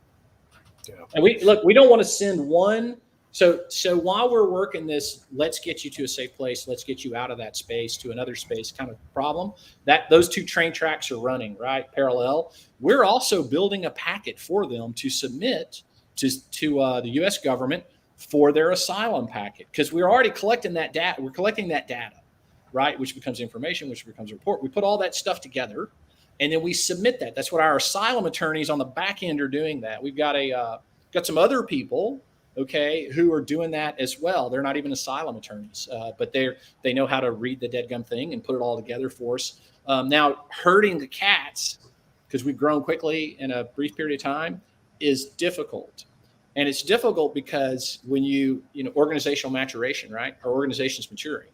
Yeah. And we don't want to send one. So while we're working this, let's get you to a safe place, let's get you out of that space to another space kind of problem, that those two train tracks are running, right, parallel. We're also building a packet for them to submit to the U.S. government for their asylum packet, because we're already collecting that data. We're collecting that data, right, which becomes information, which becomes a report. We put all that stuff together, and then we submit that. That's what our asylum attorneys on the back end are doing. That we've got got some other people, okay, who are doing that as well. They're not even asylum attorneys, but they know how to read the deadgum thing and put it all together for us. Now, herding the cats, because we've grown quickly in a brief period of time, is difficult. And it's difficult because when you organizational maturation, right? Our organization's maturing.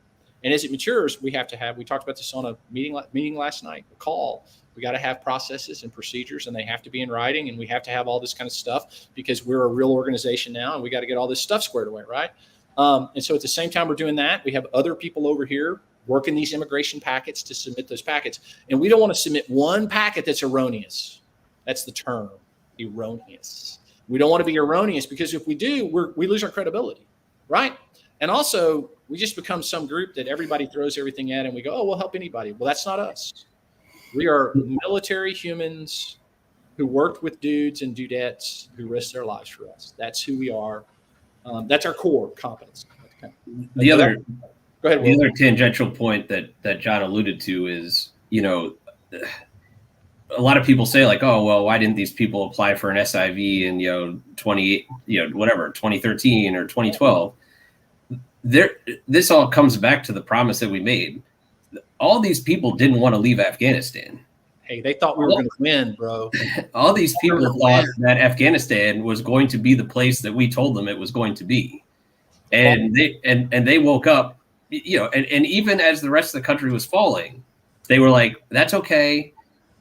And as it matures, we talked about this on a meeting last night, a call. We got to have processes and procedures, and they have to be in writing, and we have to have all this kind of stuff because we're a real organization now, and we got to get all this stuff squared away, right? And so at the same time we're doing that, we have other people over here working these immigration packets to submit those packets. And we don't want to submit one packet that's erroneous. That's the term, erroneous. We don't want to be erroneous, because if we do, we lose our credibility, right? And also, we just become some group that everybody throws everything at, and we go, oh, we'll help anybody. Well, that's not us. We are military humans who worked with dudes and dudettes who risked their lives for us. That's who we are. That's our core competence. The other, go ahead. The other tangential point that John alluded to is, a lot of people say like, oh, well, why didn't these people apply for an SIV in 2013 or 2012? This all comes back to the promise that we made. All these people didn't want to leave Afghanistan. Hey, they thought we were going to win, bro. All these people thought that Afghanistan was going to be the place that we told them it was going to be. And they woke up, and even as the rest of the country was falling, they were like, that's okay.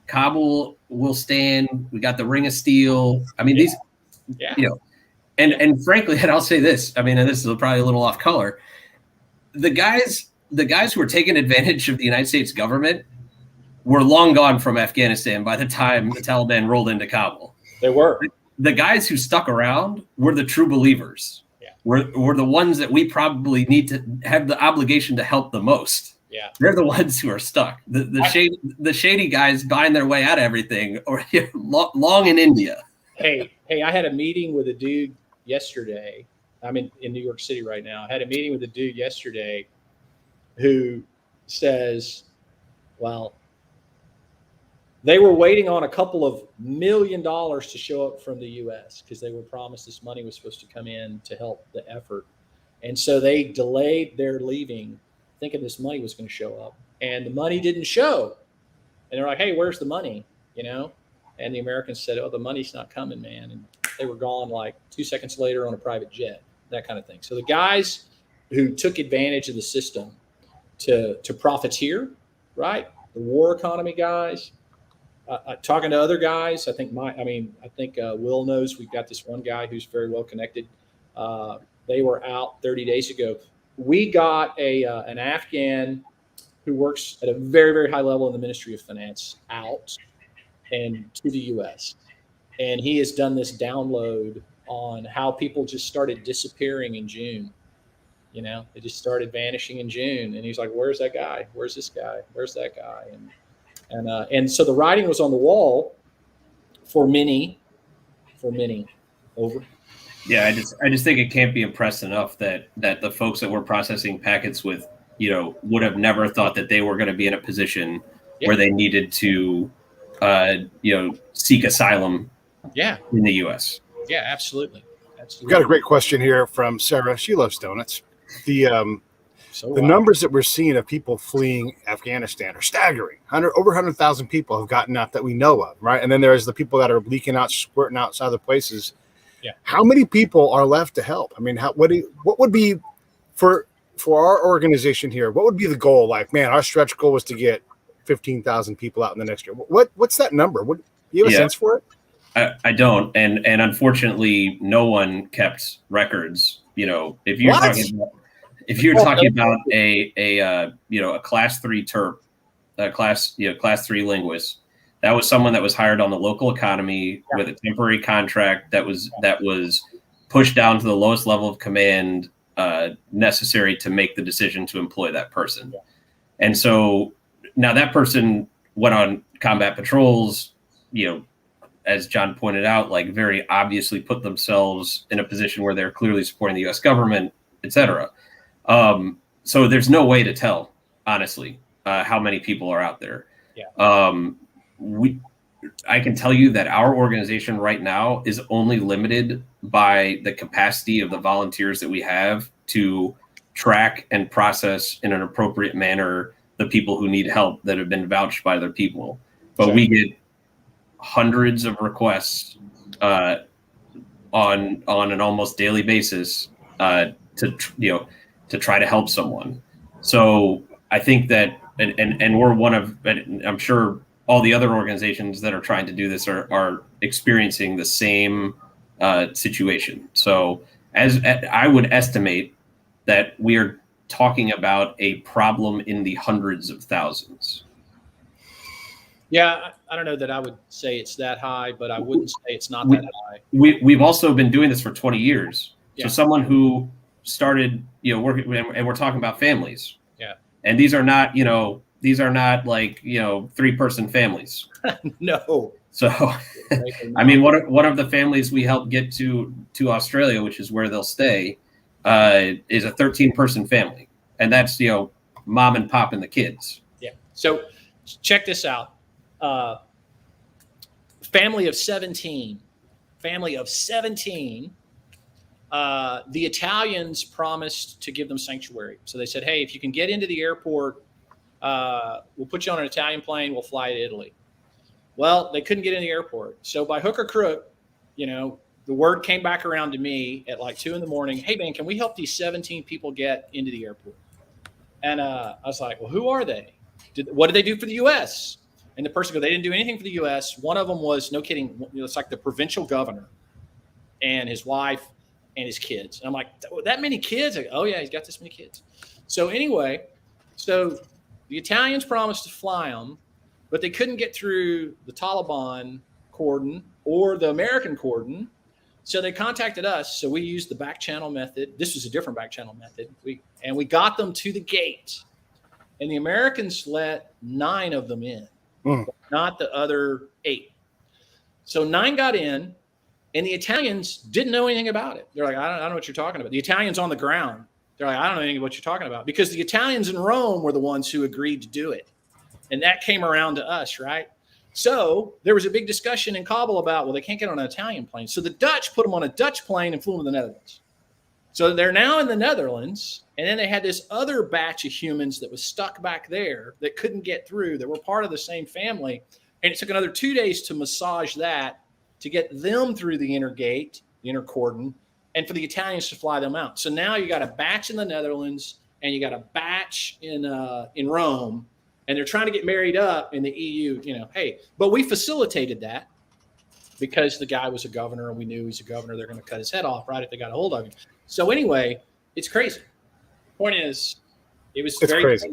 Kabul will stand. We got the Ring of Steel. I mean, and frankly, and I'll say this, I mean, and this is probably a little off color. The guys who were taking advantage of the United States government were long gone from Afghanistan by the time the Taliban rolled into Kabul. They were. The guys who stuck around were the true believers. Yeah. Were the ones that we probably need to have the obligation to help the most. Yeah. They're the ones who are stuck. The shady guys buying their way out of everything or long in India. Hey, I had a meeting with a dude yesterday. I'm in New York City right now. I had a meeting with a dude yesterday who says, well, they were waiting on a couple of $1 million to show up from the U.S. because they were promised this money was supposed to come in to help the effort. And so they delayed their leaving thinking this money was going to show up, and the money didn't show. And they're like, hey, where's the money? And the Americans said, oh, the money's not coming, man. And they were gone like 2 seconds later on a private jet, that kind of thing. So the guys who took advantage of the system to profiteer, right? The war economy guys, talking to other guys, I think Will knows we've got this one guy who's very well connected. They were out 30 days ago. We got an Afghan who works at a very, very high level in the Ministry of Finance out and to the U.S. And he has done this download on how people just started disappearing in June. They just started vanishing in June. And he's like, where's that guy? Where's this guy? Where's that guy? And so the writing was on the wall for many. Over. Yeah, I just think it can't be impressed enough that the folks that we're processing packets with, would have never thought that they were going to be in a position where they needed to, seek asylum. Yeah. In the U.S. Yeah, absolutely. We've got a great question here from Sarah. She loves donuts. The numbers that we're seeing of people fleeing Afghanistan are staggering. Over 100,000 people have gotten out that we know of, right? And then there's the people that are leaking out, squirting outside other places. Yeah. How many people are left to help? I mean, what would be for our organization here? What would be the goal? Like, man, our stretch goal was to get 15,000 people out in the next year. What's that number? Do you have a sense for it? I don't, and unfortunately, no one kept records. If you're talking about a class 3 terp, class 3 linguist. That was someone that was hired on the local economy with a temporary contract that was pushed down to the lowest level of command necessary to make the decision to employ that person. And so now that person went on combat patrols, as John pointed out, like very obviously put themselves in a position where they're clearly supporting the U.S. government, et cetera. So there's no way to tell, honestly, how many people are out there. I can tell you that our organization right now is only limited by the capacity of the volunteers that we have to track and process in an appropriate manner the people who need help that have been vouched by other people. But we get hundreds of requests on an almost daily basis to try to help someone. So I think that, and we're one of, I'm sure all the other organizations that are trying to do this are experiencing the same situation. So as I would estimate that we are talking about a problem in the hundreds of thousands. Yeah, I don't know that I would say it's that high, but I wouldn't say it's not that high. We've also been doing this for 20 years. So someone who started, working, and we're talking about families. Yeah. And these are not like, 3-person families. No. So, I mean, one of the families we helped get to Australia, which is where they'll stay, is a 13-person family. And that's, mom and pop and the kids. Yeah. So check this out. Family of 17. The Italians promised to give them sanctuary. So they said, hey, if you can get into the airport, we'll put you on an Italian plane. We'll fly to Italy. Well, they couldn't get in the airport. So by hook or crook, the word came back around to me at like 2 a.m. Hey, man, can we help these 17 people get into the airport? And I was like, well, who are they? What did they do for the U.S.? And the person goes, they didn't do anything for the U.S. One of them was, no kidding, it's like the provincial governor and his wife and his kids. And I'm like, that many kids? Like, oh, yeah, he's got this many kids. So anyway, the Italians promised to fly them, but they couldn't get through the Taliban cordon or the American cordon. So they contacted us. So we used the back channel method. This was a different back channel method. We got them to the gate. And the Americans let 9 of them in, not the other 8. So 9 got in, and the Italians didn't know anything about it. They're like, I don't know what you're talking about. The Italians on the ground, they're like, I don't know anything what you're talking about. Because the Italians in Rome were the ones who agreed to do it. And that came around to us, right? So there was a big discussion in Kabul about, well, they can't get on an Italian plane. So the Dutch put them on a Dutch plane and flew them to the Netherlands. So they're now in the Netherlands. And then they had this other batch of humans that was stuck back there that couldn't get through, that were part of the same family. And it took another 2 days to massage that, to get them through the inner gate, the inner cordon, and for the Italians to fly them out. So now you got a batch in the Netherlands and you got a batch in Rome. And they're trying to get married up in the EU, hey, but we facilitated that because the guy was a governor and we knew he's a governor. They're going to cut his head off, right, if they got a hold of him. So anyway, it's crazy. Point is, it's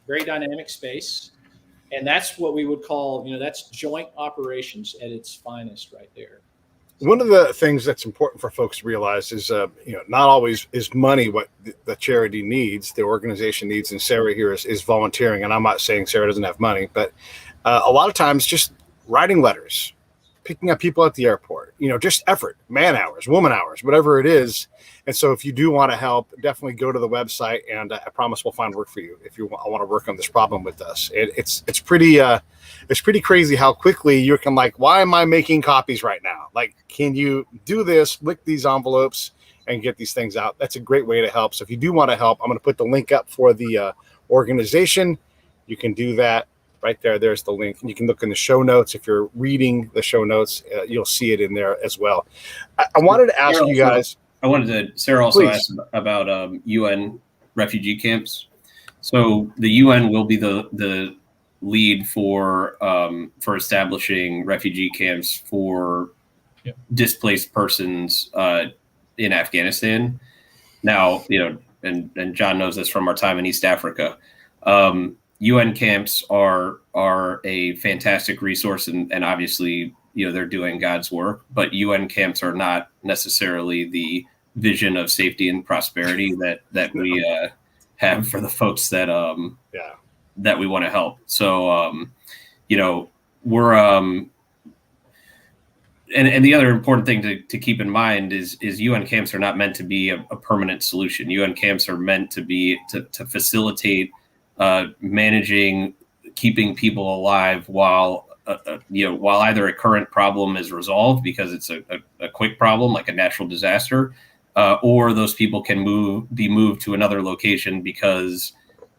very dynamic space. And that's what we would call, that's joint operations at its finest right there. One of the things that's important for folks to realize is, not always is money what the charity needs, the organization needs. And Sarah here is volunteering. And I'm not saying Sarah doesn't have money, but a lot of times just writing letters, picking up people at the airport, just effort, man hours, woman hours, whatever it is. And so if you do want to help, definitely go to the website, and I promise we'll find work for you if you want to work on this problem with us. It's pretty crazy how quickly you can, like, why am I making copies right now? Like, can you do this, lick these envelopes and get these things out? That's a great way to help. So if you do want to help, I'm going to put the link up for the organization. You can do that right there. There's the link. And you can look in the show notes. If you're reading the show notes, you'll see it in there as well. I wanted to ask you guys. Sarah also asked about UN refugee camps. So the UN will be the lead for establishing refugee camps for displaced persons in Afghanistan. Now, and John knows this from our time in East Africa. UN camps are a fantastic resource, and obviously, they're doing God's work. But UN camps are not necessarily the vision of safety and prosperity that we have for the folks that that we want to help. So, we're and the other important thing to keep in mind is UN camps are not meant to be a permanent solution. UN camps are meant to be to facilitate managing, keeping people alive while either a current problem is resolved because it's a quick problem like a natural disaster, or those people can be moved to another location because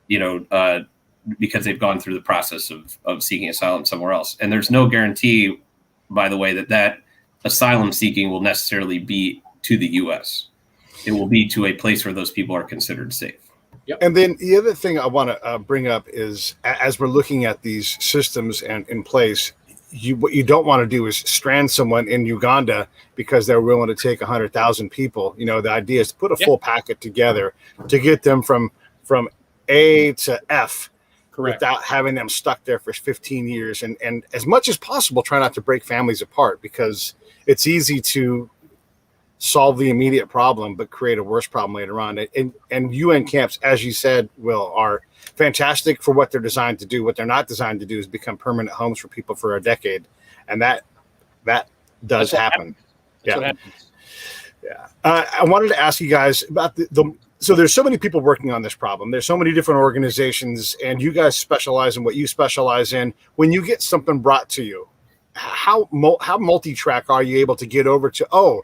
they've gone through the process of seeking asylum somewhere else. And there's no guarantee, by the way, that asylum seeking will necessarily be to the U.S. It will be to a place where those people are considered safe. Yep. And then the other thing I want to bring up is, as we're looking at these systems and in place, what you don't want to do is strand someone in Uganda because they're willing to take 100,000 people. The idea is to put a full packet together to get them from A to F. Correct. Without having them stuck there for 15 years. And as much as possible, try not to break families apart, because it's easy to solve the immediate problem, but create a worse problem later on. And UN camps, as you said, Will, are fantastic for what they're designed to do. What they're not designed to do is become permanent homes for people for a decade. And that does happen. That's what happens. Yeah. I wanted to ask you guys about so there's so many people working on this problem. There's so many different organizations, and you guys specialize in what you specialize in. When you get something brought to you, how multi-track are you able to get over to?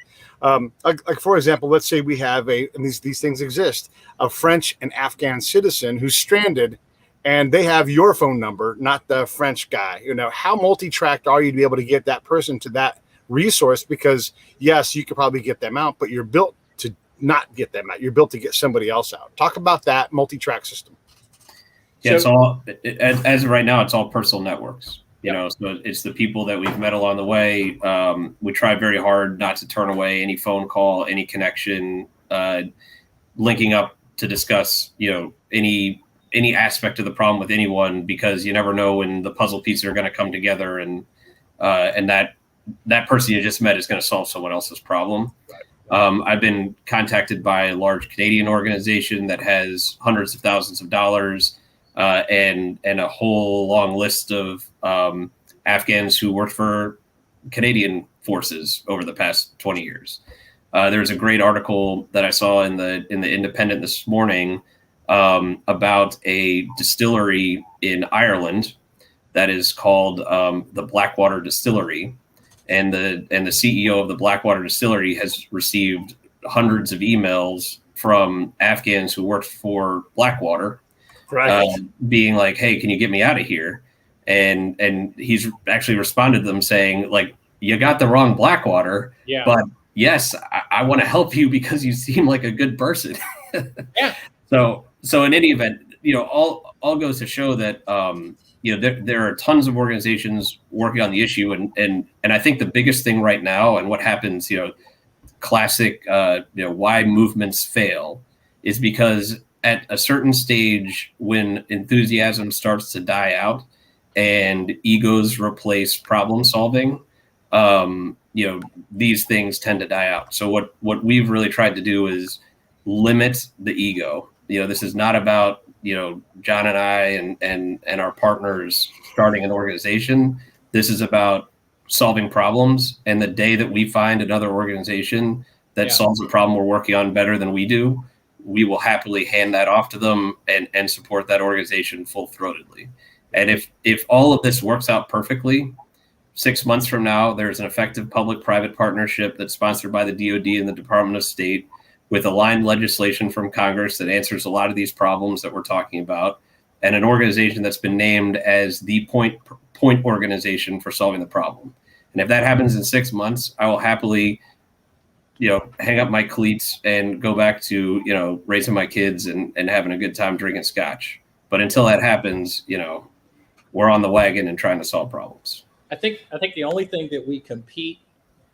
Like for example, let's say we have and these things exist, a French and Afghan citizen who's stranded, and they have your phone number, not the French guy. How multi-tracked are you to be able to get that person to that resource? Because yes, you could probably get them out, but you're built to not get them out. You're built to get somebody else out. Talk about that multi-track system. Yeah, it's all as of right now, it's all personal networks. So it's the people that we've met along the way. We try very hard not to turn away any phone call, any connection, linking up to discuss, any aspect of the problem with anyone, because you never know when the puzzle pieces are going to come together, and that person you just met is going to solve someone else's problem. I've been contacted by a large Canadian organization that has hundreds of thousands of dollars and a whole long list of Afghans who worked for Canadian forces over the past 20 years. There's a great article that I saw in the Independent this morning about a distillery in Ireland that is called the Blackwater Distillery. And the CEO of the Blackwater Distillery has received hundreds of emails from Afghans who worked for Blackwater, being like, "Hey, can you get me out of here?" And he's actually responded to them saying, like, "You got the wrong Blackwater, but yes, I want to help you because you seem like a good person." Yeah. So in any event, all goes to show that there are tons of organizations working on the issue, and I think the biggest thing right now, and what happens, classic, why movements fail, is because at a certain stage, when enthusiasm starts to die out and egos replace problem solving, these things tend to die out. So what we've really tried to do is limit the ego. This is not about John and I and our partners starting an organization. This is about solving problems. And the day that we find another organization that solves a problem we're working on better than we do, we will happily hand that off to them and support that organization full-throatedly. And if all of this works out perfectly, 6 months from now, there's an effective public-private partnership that's sponsored by the DoD and the Department of State, with aligned legislation from Congress that answers a lot of these problems that we're talking about, and an organization that's been named as the point organization for solving the problem. And if that happens in 6 months, I will happily, hang up my cleats and go back to, raising my kids and having a good time drinking scotch. But until that happens, we're on the wagon and trying to solve problems. I think the only thing that we compete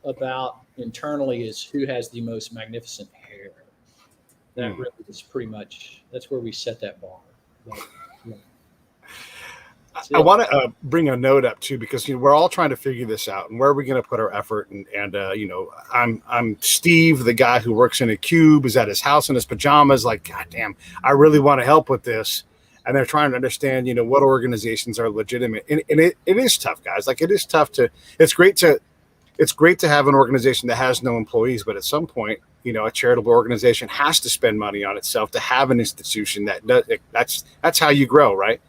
about internally is who has the most magnificent hair. That really is pretty much, that's where we set that bar. But, I want to bring a note up too, because we're all trying to figure this out, and where are we going to put our effort? And I'm Steve, the guy who works in a cube, is at his house in his pajamas, like, God damn, I really want to help with this. And they're trying to understand, what organizations are legitimate, and it is tough, guys. Like, it is tough it's great to have an organization that has no employees, but at some point, a charitable organization has to spend money on itself to have an institution that does. That's how you grow, right?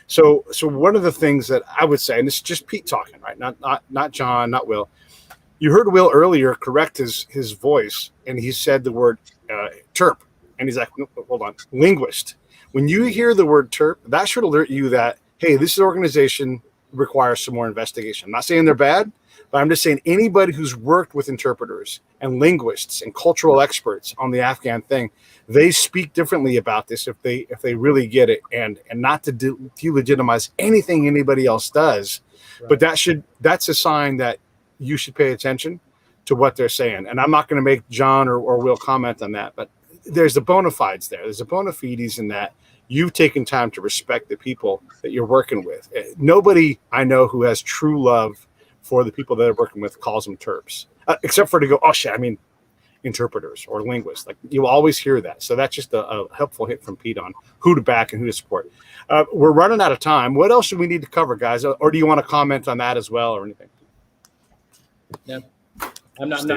So one of the things that I would say, and this is just Pete talking, right? Not John, not Will. You heard Will earlier correct his voice, and he said the word terp, and he's like, no, hold on, linguist. When you hear the word terp, that should alert you that, hey, this organization requires some more investigation. I'm not saying they're bad, but I'm just saying anybody who's worked with interpreters and linguists and cultural experts on the Afghan thing, they speak differently about this if they really get it, and not to delegitimize anything anybody else does. Right. But that's a sign that you should pay attention to what they're saying. And I'm not going to make John or Will comment on that, but there's the bona fides there. There's a bona fides in that you've taken time to respect the people that you're working with. Nobody I know who has true love for the people that they're working with calls them terps, except for to go, oh shit, I mean, interpreters or linguists. Like you always hear that. So that's just a helpful hit from Pete on who to back and who to support. We're running out of time. What else should we need to cover, guys? Or do you want to comment on that as well or anything? No, I'm not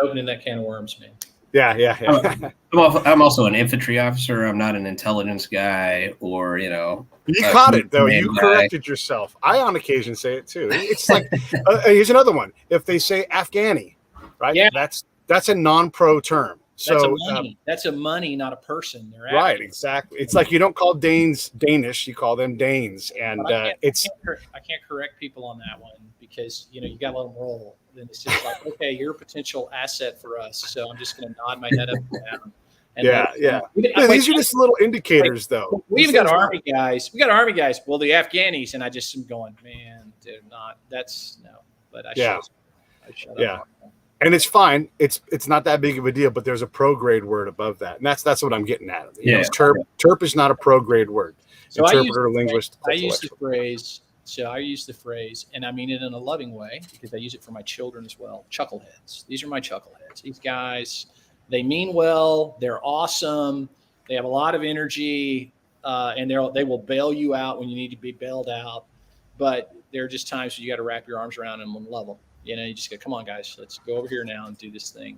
opening that can of worms, man. Yeah. I'm also an infantry officer. I'm not an intelligence guy or, You caught it, though. You corrected yourself. I, on occasion, say it, too. It's like, here's another one. If they say Afghani, right? Yeah. That's a non-pro term. So that's a money, not a person. They're right, exactly. It's like you don't call Danes Danish, you call them Danes. And I can't correct people on that one because, you got to let them roll. Then it's just like, okay, you're a potential asset for us. So I'm just going to nod my head up and down. And these are just little indicators, though. We even got Army guys. We got Army guys. Well, the Afghanis, and I just am going, man, they're not. That's no. But I shut up. And it's fine. It's not that big of a deal. But there's a pro grade word above that, and that's what I'm getting at. Terp is not a pro grade word. So interpreter, linguist. I use the phrase. So I use the phrase, and I mean it in a loving way because I use it for my children as well. Chuckleheads. These are my chuckleheads. These guys, they mean well. They're awesome. They have a lot of energy, and they will bail you out when you need to be bailed out. But there are just times you got to wrap your arms around them and love them. You just go, come on, guys, let's go over here now and do this thing.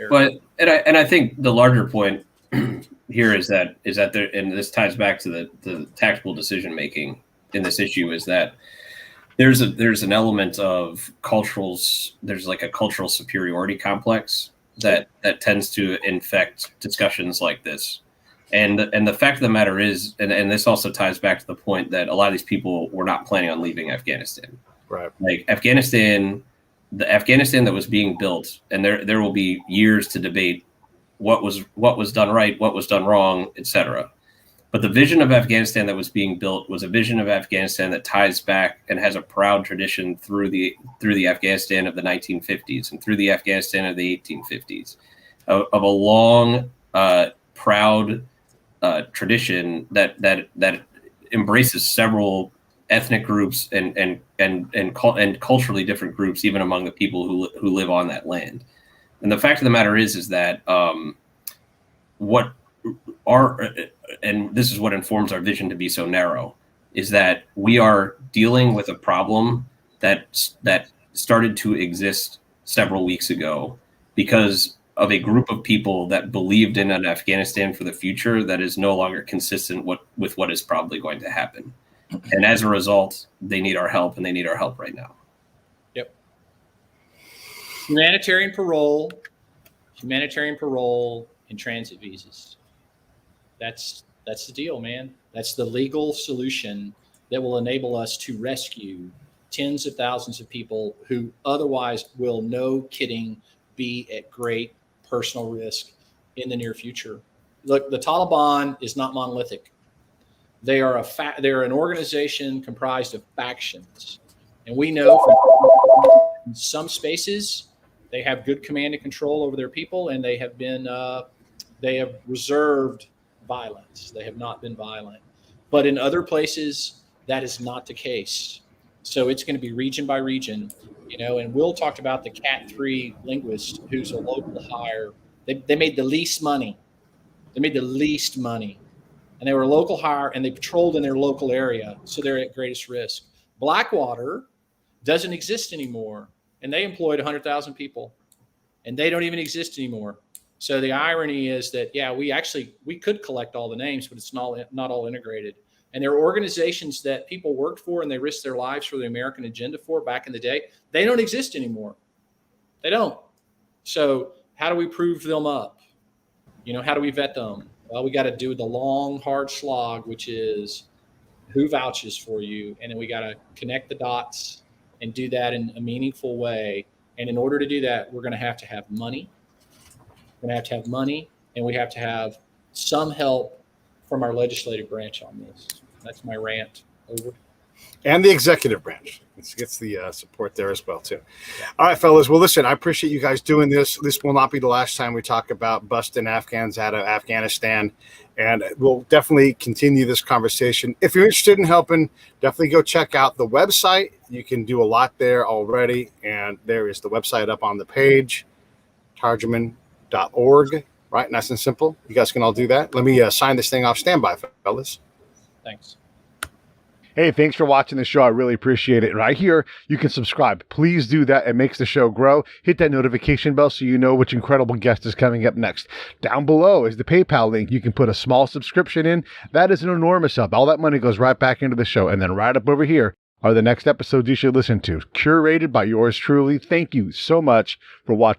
I think the larger point here is that there, and this ties back to the tactical decision making in this issue, is that there's an element of there's like a cultural superiority complex that tends to infect discussions like this. And the fact of the matter is, and this also ties back to the point that a lot of these people were not planning on leaving Afghanistan. Right. Like the Afghanistan that was being built, and there will be years to debate what was done right, what was done wrong, etc. But the vision of Afghanistan that was being built was a vision of Afghanistan that ties back and has a proud tradition through the Afghanistan of the 1950s and through the Afghanistan of the 1850s, of a long, proud tradition that embraces several ethnic groups and culturally different groups, even among the people who live on that land. And the fact of the matter is that and this is what informs our vision to be so narrow, is that we are dealing with a problem that started to exist several weeks ago because of a group of people that believed in an Afghanistan for the future that is no longer consistent with what is probably going to happen. And as a result, they need our help, and they need our help right now. Yep. Humanitarian parole, and transit visas. That's the deal, man. That's the legal solution that will enable us to rescue tens of thousands of people who otherwise will, no kidding, be at great personal risk in the near future. Look, the Taliban is not monolithic. They are they're an organization comprised of factions, and we know from some spaces they have good command and control over their people, and they have reserved violence. They have not been violent, but in other places that is not the case. So it's going to be region by region, And Will talked about the Cat 3 linguist who's a local hire. They made the least money. And they were a local hire, and they patrolled in their local area, so they're at greatest risk. Blackwater doesn't exist anymore, and they employed 100,000 people, and they don't even exist anymore. So the irony is that, we could collect all the names, but it's not all integrated. And there are organizations that people worked for and they risked their lives for the American agenda for back in the day. They don't exist anymore. They don't. So how do we prove them up? How do we vet them? Well, we got to do the long, hard slog, which is who vouches for you. And then we got to connect the dots and do that in a meaningful way. And in order to do that, we're going to have money. We're going to have money, and we have to have some help from our legislative branch on this. That's my rant. Over. And the executive branch. It gets the support there as well, too. Yeah. All right, fellas. Well, listen, I appreciate you guys doing this. This will not be the last time we talk about busting Afghans out of Afghanistan, and we'll definitely continue this conversation. If you're interested in helping, definitely go check out the website. You can do a lot there already, and there is the website up on the page, Tarjoman right? Nice and simple. You guys can all do that. Let me sign this thing off. Stand by, fellas. Thanks. Hey, thanks for watching the show. I really appreciate it. Right here, you can subscribe. Please do that. It makes the show grow. Hit that notification bell so you know which incredible guest is coming up next. Down below is the PayPal link. You can put a small subscription in. That is an enormous help. All that money goes right back into the show. And then right up over here are the next episodes you should listen to, curated by yours truly. Thank you so much for watching.